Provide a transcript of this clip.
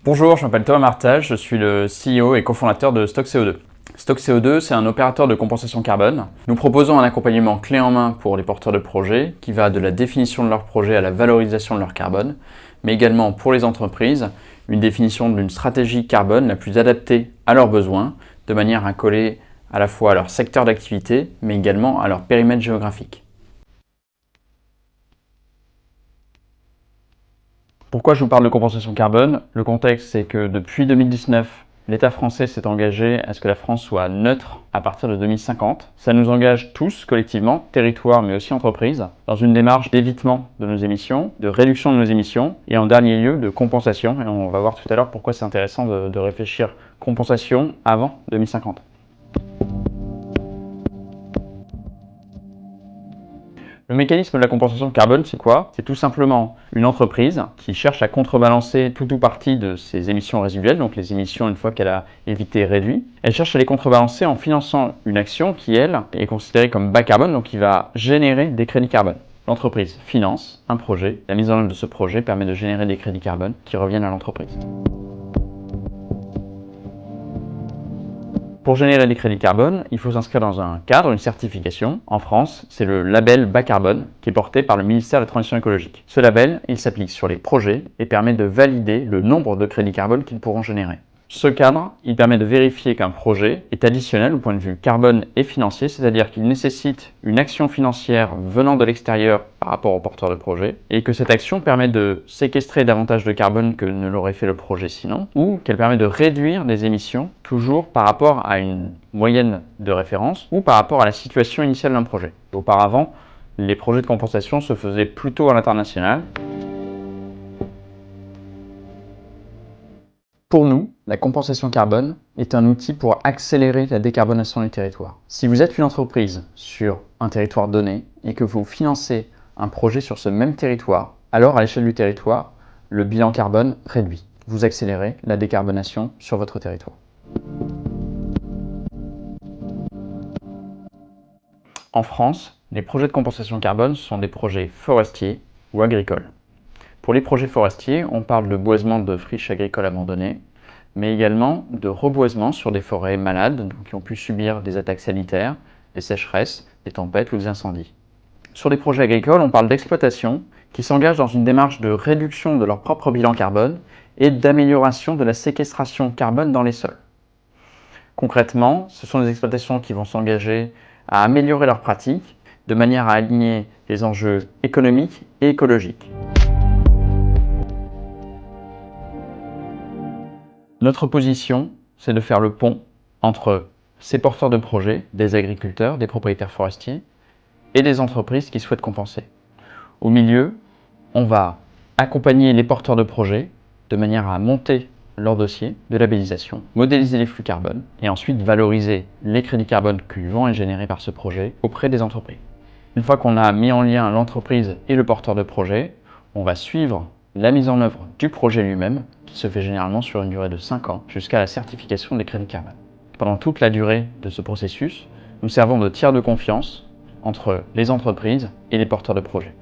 Bonjour, je m'appelle Thomas Martage, je suis le CEO et cofondateur de Stock CO2. Stock CO2, c'est un opérateur de compensation carbone. Nous proposons un accompagnement clé en main pour les porteurs de projets qui va de la définition de leur projet à la valorisation de leur carbone, mais également pour les entreprises, une définition d'une stratégie carbone la plus adaptée à leurs besoins, de manière à coller à la fois à leur secteur d'activité, mais également à leur périmètre géographique. Pourquoi je vous parle de compensation carbone? Le contexte, c'est que depuis 2019, l'État français s'est engagé à ce que la France soit neutre à partir de 2050. Ça nous engage tous, collectivement, territoire mais aussi entreprises, dans une démarche d'évitement de nos émissions, de réduction de nos émissions et en dernier lieu de compensation. Et on va voir tout à l'heure pourquoi c'est intéressant de réfléchir compensation avant 2050. Le mécanisme de la compensation carbone, c'est quoi? C'est tout simplement une entreprise qui cherche à contrebalancer tout ou partie de ses émissions résiduelles, donc les émissions une fois qu'elle a évité réduit. Elle cherche à les contrebalancer en finançant une action qui, elle, est considérée comme bas carbone, donc qui va générer des crédits carbone. L'entreprise finance un projet, la mise en œuvre de ce projet permet de générer des crédits carbone qui reviennent à l'entreprise. Pour générer des crédits carbone, il faut s'inscrire dans un cadre, une certification. En France, c'est le label bas carbone qui est porté par le ministère de la Transition écologique. Ce label, il s'applique sur les projets et permet de valider le nombre de crédits carbone qu'ils pourront générer. Ce cadre, il permet de vérifier qu'un projet est additionnel au point de vue carbone et financier, c'est-à-dire qu'il nécessite une action financière venant de l'extérieur par rapport au porteur de projet, et que cette action permet de séquestrer davantage de carbone que ne l'aurait fait le projet sinon, ou qu'elle permet de réduire des émissions, toujours par rapport à une moyenne de référence, ou par rapport à la situation initiale d'un projet. Auparavant, les projets de compensation se faisaient plutôt à l'international. Pour nous, la compensation carbone est un outil pour accélérer la décarbonation du territoire. Si vous êtes une entreprise sur un territoire donné et que vous financez un projet sur ce même territoire, alors à l'échelle du territoire, le bilan carbone réduit. Vous accélérez la décarbonation sur votre territoire. En France, les projets de compensation carbone sont des projets forestiers ou agricoles. Pour les projets forestiers, on parle de boisement de friches agricoles abandonnées, mais également de reboisement sur des forêts malades qui ont pu subir des attaques sanitaires, des sécheresses, des tempêtes ou des incendies. Sur les projets agricoles, on parle d'exploitation qui s'engagent dans une démarche de réduction de leur propre bilan carbone et d'amélioration de la séquestration carbone dans les sols. Concrètement, ce sont des exploitations qui vont s'engager à améliorer leurs pratiques de manière à aligner les enjeux économiques et écologiques. Notre position, c'est de faire le pont entre ces porteurs de projets, des agriculteurs, des propriétaires forestiers, et des entreprises qui souhaitent compenser. Au milieu, on va accompagner les porteurs de projets de manière à monter leur dossier de labellisation, modéliser les flux carbone, et ensuite valoriser les crédits carbone qui vont être générés par ce projet auprès des entreprises. Une fois qu'on a mis en lien l'entreprise et le porteur de projet, on va suivre la mise en œuvre du projet lui-même, qui se fait généralement sur une durée de 5 ans, jusqu'à la certification des crédits carbone. Pendant toute la durée de ce processus, nous servons de tiers de confiance entre les entreprises et les porteurs de projets.